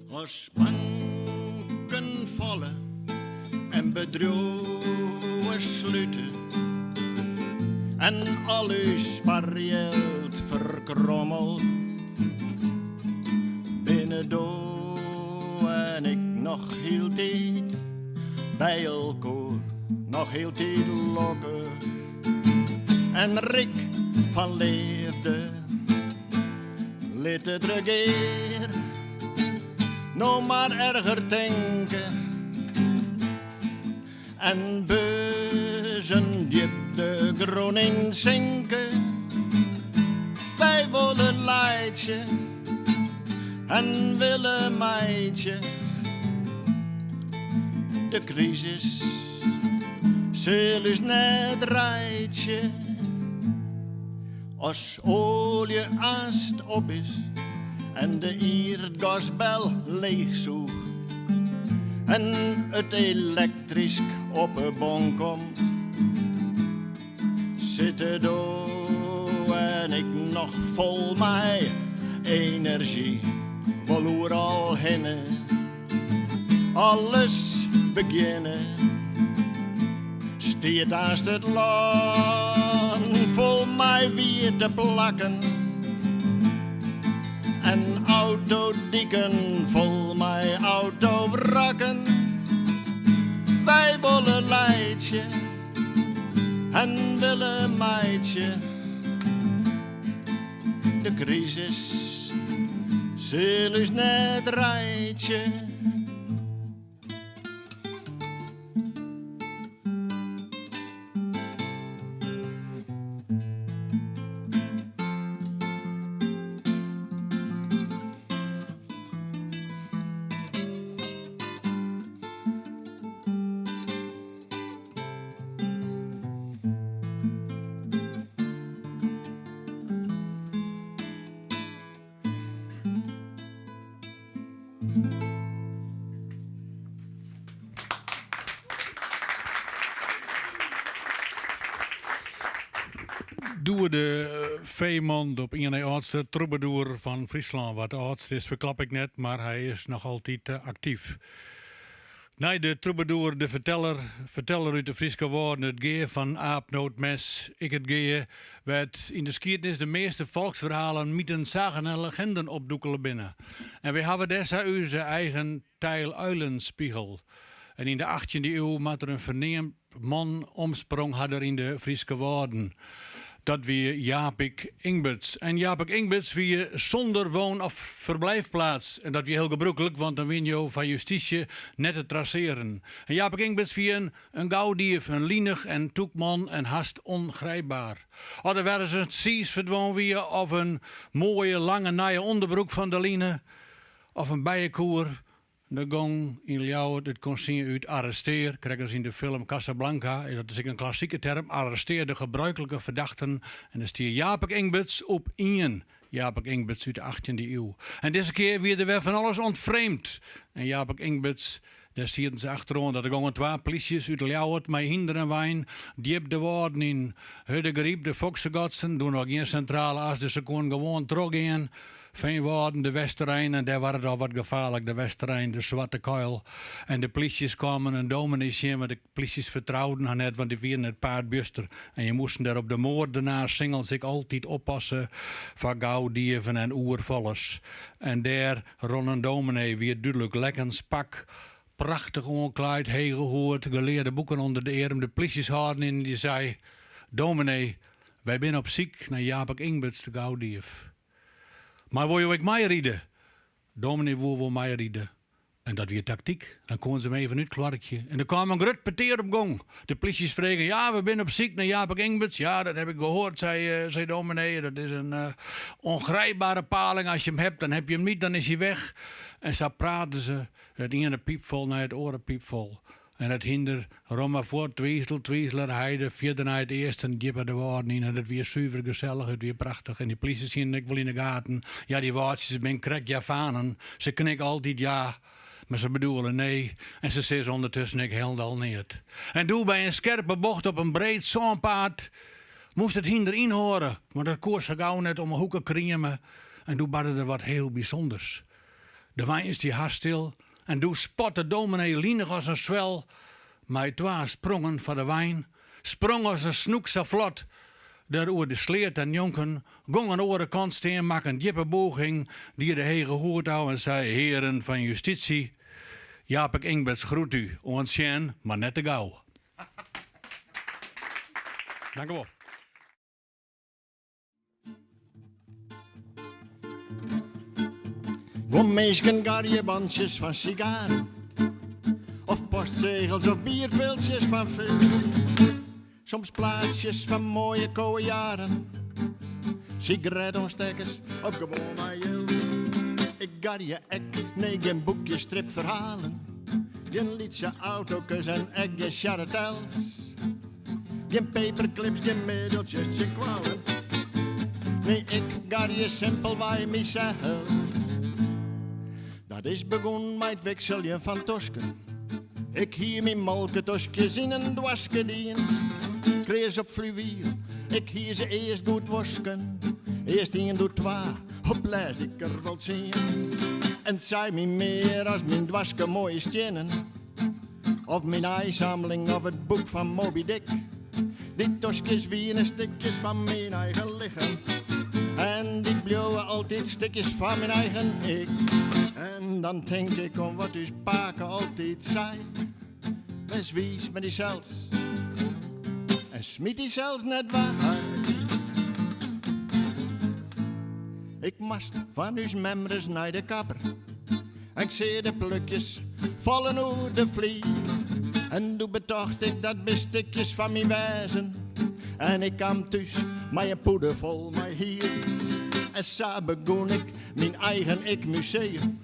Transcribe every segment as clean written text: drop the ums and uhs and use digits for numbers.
Als banken vallen en bedrouwen sluiten en al uw spaargeld verkrommelt, binnen doe en ik nog heel tijd bij elkaar, nog heel tijd lokken. En Rick van Leefde liet het regeer nog maar erger denken. En beuzen diep de Groningen zinken. Wij willen leidje en willen meidje. De crisis zal dus net rijtje. Als olie aast op is en de iergasbel leegzoeg en het elektrisch op een bon komt, zitten do en ik nog vol mij energie, wel al hinnen, alles beginnen, stiert naast het land vol mij weer te plakken. En autodieken vol mijn autovrakken. Wij willen leidje en willen meidje. De crisis zal dus net rijtje. Doe de veemond op een oudste troubadour van Friesland. Wat de oudste is, verklap ik net, maar hij is nog altijd actief. Nee, de troubadour, de verteller uit de Friese woorden, het geer van Aap Nootmes, ik het geer, werd in de geschiedenis de meeste volksverhalen, mythen, zagen en legenden opdoekelen binnen. En we hebben deze onze eigen Tijl Uilenspiegel. En in de 18e eeuw maakte er een verneemd man omsprong hadden in de Friese woorden. Dat wie Japik Ingberts. En Japik Ingberts wie zonder woon- of verblijfplaats. En dat wie heel gebruikelijk, want dan win je van justitie net te traceren. En Japik Ingberts wie een gauwdief, een lienig en toekman en haast ongrijpbaar. Of er werden ze het zies verdwon wie of een mooie lange naaie onderbroek van de line. Of een bijenkoer. De gong in Ljouwert, het kon zien uit arresteer, krijgen ze in de film Casablanca, dat is een klassieke term, arresteer de gebruikelijke verdachten. En dan stier Japik Ingberts op één. Japik Ingberts uit de 18e eeuw. En deze keer werden we van alles ontvreemd. En Japik Ingberts, daar stierden ze achterom dat er gongen 2 polities uit Ljouwert met hinder en wijn, die op de woorden in Huddegriep, de Foxegotsen, doen nog geen centrale as, dus ze konden gewoon teruggaan. Veel woorden, de Westerijn, en daar was het al wat gevaarlijk, de Westerijn, de Zwarte Kuil. En de polities kwamen een dominee zien, maar de polities vertrouwden haar net, want die waren het paardbuster. En je moest daar op de moordenaar singels zich altijd oppassen van gauwdieven en oervallers. En daar rond een dominee weer duidelijk lekkens pak, prachtig ongekleid, heelgehoord, geleerde boeken onder de arm. De polities hadden in die zei, dominee, wij zijn op ziek naar Japik Ingberts de gauwdief. Maar wil je ook mij rieden? Dominee wil mij rieden. En dat weer tactiek. Dan konden ze hem even uit klarkje. En dan kwam een grut peteer op gang. De politie vregen, ja, we zijn op ziek naar Jaap Ingberts. Ja, dat heb ik gehoord, zei dominee. Dat is een ongrijpbare paling. Als je hem hebt, dan heb je hem niet, dan is hij weg. En zo praten ze het ene piepvol naar het andere piepvol. En het hinder, Roma voor, Twiesler, Heide, vierde naar het eerste en dieper de woorden in. En het weer zuiver, gezellig, het weer prachtig. En die politie zien, ik wil in de gaten. Ja, die woordjes, ze zijn krek Javanen. Ze knikken altijd ja, maar ze bedoelen nee. En ze zeggen ondertussen, ik helemaal niet. En doe bij een scherpe bocht op een breed zoonpaard, moest het hinder inhoren. Want het koers zo gauw net om een hoeken kriemen. En toen badde er wat heel bijzonders. De wijn is die haast stil. En toen spot de dominee lienig als een zwel. Maar twee sprongen van de wijn. Sprong als een snoek zo vlot. Daar oer de sleert en jonken. Gong aan de andere kant steen, maak een diepe boging. Die de hege hoort hou en zei: heren van justitie. Jaap Ingberts groet u. Ontschien, maar net te gauw. Dank u wel. Gommeesken, garjebandjes van sigaren. Of postzegels of bierviltjes van film. Soms plaatsjes van mooie koude jaren. Sigaretonstekers of gewoon maar jil. Ik garje ek, nee geen boekje stripverhalen. Geen liedse auto's en egge charretels. Geen paperclips, geen middeltjes, geen kwalen. Nee, ik garje simpel bij mezelf. Dat is begon met het wekselje van tosken. Ik hier mijn molketoskjes in een dwaske dien. Kreeg ze op fluwiel, ik hier ze eerst goed wasken. Eerst 1 door 2, op blijf ik er wel zien. En zei me meer als mijn dwaske mooie stenen. Of mijn eisammeling of het boek van Moby Dick. Die toskjes wienen stukjes van mijn eigen lichaam. En die blauwen altijd stukjes van mijn eigen ik. En dan denk ik om wat uw spaken altijd zei. Wees wies met die zelfs. En smiet die zelfs net waar. Ik mast van uw members naar de kapper. En ik zie de plukjes vallen over de vlie. En toen betocht ik dat bestikjes van mijn wijzen. En ik kwam thuis met een poeder vol mijn hier. En zo begon ik mijn eigen ik-museum.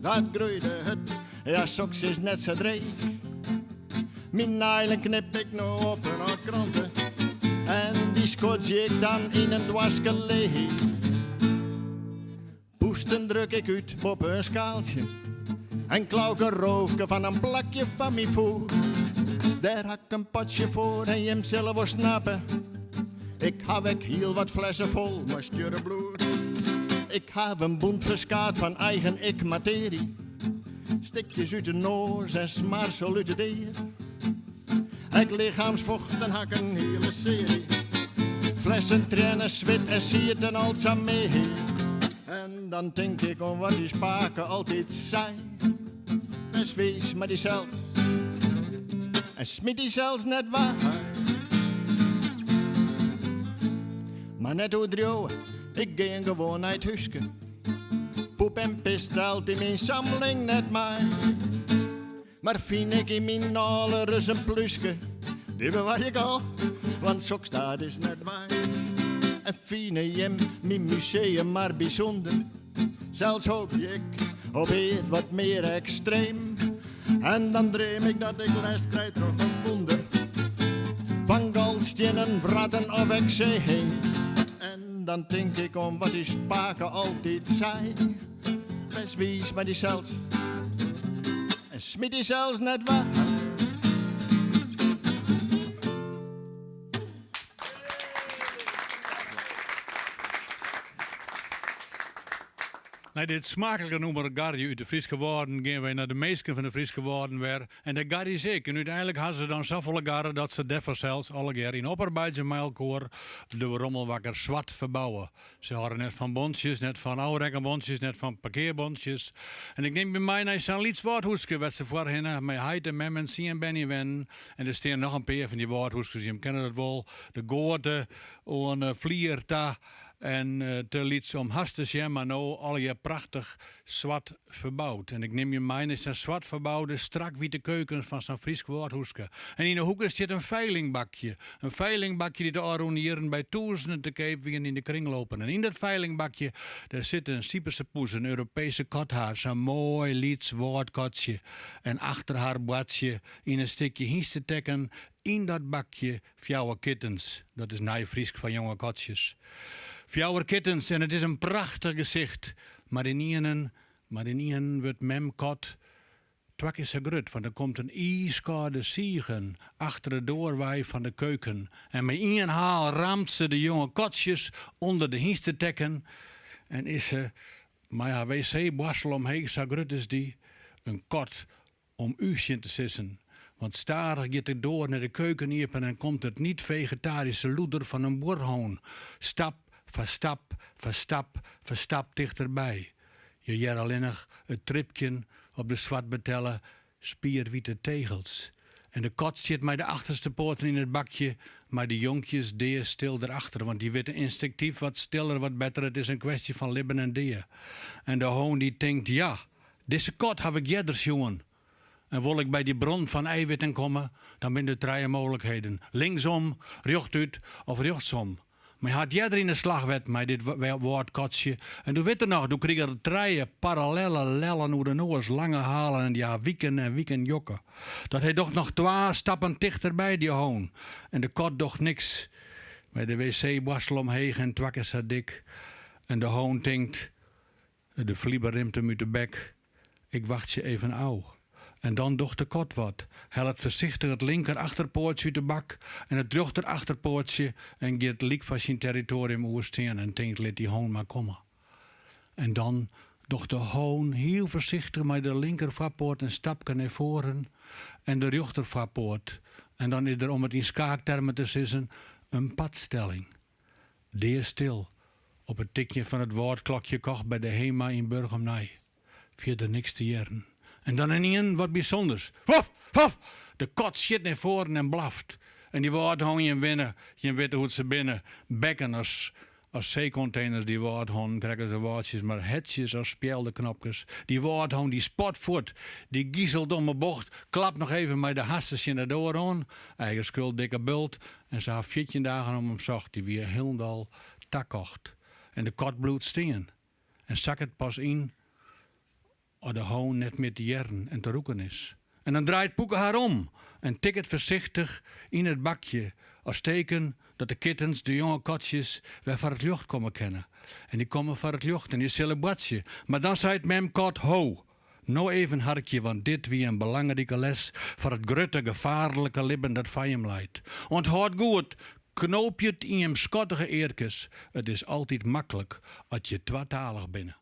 Dat groeide het, ja soks is net zo dreig. Mijn nijlen knip ik nou op een kranten. En die skotje ik dan in een dwaske leeg. Poesten druk ik uit op een schaaltje. En klauw een roofje van een plakje van mijn voet. Daar hak een potje voor en je hem zelf wil snappen. Ik heb heel wat flessen vol moisture bloed. Ik heb een bond verskaat van eigen ik-materie. Stikjes uit de noos en smarsel uit de deer. Ik lichaamsvocht en hak een hele serie. Flessen, trainen, zwit en siert en al samen mee. En dan denk ik om wat die spaken altijd zei. En wees maar die zelfs. En smit die zelfs net waar. Maar net hoe drieën, ik ging gewoon uit huisje. Poep en pist telt in mijn sammeling net mij. Maar vind ik in mijn nalers een plusje. Die bewaar ik al, want sok staat is net waar. En fine jem, mijn museum maar bijzonder. Zelfs hoop ik op iets wat meer extreem. En dan dream ik dat ik les krijg nog een wonder. Van goldstenen, vratten of ik zee heen. En dan denk ik om wat die spaken altijd zei. Best wies maar die zelfs. En smit die zelfs net waar. Na dit smakelijke nummer Garje uit de Friese Woorden gaan wij naar de meesten van de Friese Woorden weer. En de Garje is ik. En uiteindelijk hadden ze dan zoveel garren dat ze derfor zelfs alle keer in opperbeidse mijlkoor de rommelwakker zwart verbouwen. Ze hadden net van bondjes, net van oude net van parkeerbondjes. En ik neem bij mij naar zo'n lietswoordhoeske wat ze voorheen met Heid en Memmen, Zie en Benny wennen. En er staan nog een paar van die woordhoeskes, je kennen dat wel. De Goorte, een Vlierta. En te liets om hastes, ja, maar nou al je prachtig zwart verbouwd. En ik neem je mee, is een zwart verbouwde, strak witte keuken van zo'n Fries woordhoeske. En in de hoek zit een veilingbakje. Een veilingbakje die te arronderen bij duizenden te keepwingen in de kring lopen. En in dat veilingbakje, daar zit een Cyperse poes, een Europese kothaar, zo'n mooi liets woordkotje. En achter haar badje in een stukje hiestetekken, in dat bakje, fjouwe kittens. Dat is Nijfriesk van jonge kotjes. Fjouwer kittens, en het is een prachtig gezicht. Maar in ien wordt mem kot twak is grut, want er komt een ijskoude ziegen achter de doorwaai van de keuken. En met één haal ramt ze de jonge kotjes onder de hiestetekken. En is ze, maar ja, wc-borstel omheen, zo grut is die, een kot om uurtje te sissen. Want stadig gaat het door naar de keuken en komt het niet-vegetarische loeder van een boerhoon. Stap voor stap, voor stap, voor stap dichterbij. Je jer alleenig het tripje op de zwart betellen spierwitte tegels. En de kot zit met de achterste poorten in het bakje, maar de jonkjes deer stil erachter, want die weten instinctief wat stiller, wat beter. Het is een kwestie van libben en deer. En de hoon die denkt, ja, deze kot heb ik jedders, jongen. En wil ik bij die bron van eiwitten komen, dan zijn er drie mogelijkheden. Linksom, rechtuit of rechtsom. Maar je had jeder in de slagwet met dit woordkotsje. En toen weet je nog, toen kreeg er drie parallelle lellen hoe de noors lange halen en ja, wieken jokken. Dat hij toch nog 2 stappen dichterbij die hoon. En de kot doch niks. Met de wc-borstel omheen en twak is haar dik. En de hoon denkt, de vlieber rimt hem uit de bek. Ik wacht je even au. En dan docht de kot wat. Helpt voorzichtig het linker achterpoortje uit de bak en het rechter achterpoortje en gaat liek van zijn territorium oersteen en denkt, laat die hoon maar komen. En dan docht de hoon heel voorzichtig met de linker vappoort een stapje naar voren en de rechter vappoort. En dan is er, om het in skaaktermen te sissen, een padstelling. Deer stil, op het tikje van het woordklokje kocht bij de HEMA in Burgum-Nij. Verder niks te jaren. En dan in één wat bijzonders. Hof, hof! De kot schiet naar voren en blaft. En die woordhoon je winnen. Je weet hoe ze binnen bekken als zeecontainers. Die woordhoon krijgen ze woordjes, maar hetjes als speldenknopjes. Die woordhoon die spot voort. Die giezelt om een bocht. Klapt nog even met de hasses in de doorhoon. Eigen schuld dikke bult. En ze had 14 dagen om hem zocht. Die weer helemaal takkocht. En de kot bloed stingen. En zak het pas in. Of de hoon net met de jern en te roeken is. En dan draait Poeke haar om en tikt het voorzichtig in het bakje. Als teken dat de kittens, de jonge kotjes, weer van het lucht komen kennen. En die komen van het lucht en die zullen badje. Maar dan zei het mem kot ho. Nou even harkje, want dit wie een belangrijke les voor het grote gevaarlijke libben dat van hem leidt. Onthoud goed, knoop je het in je schottige eerkes. Het is altijd makkelijk als je tweetalig binnen.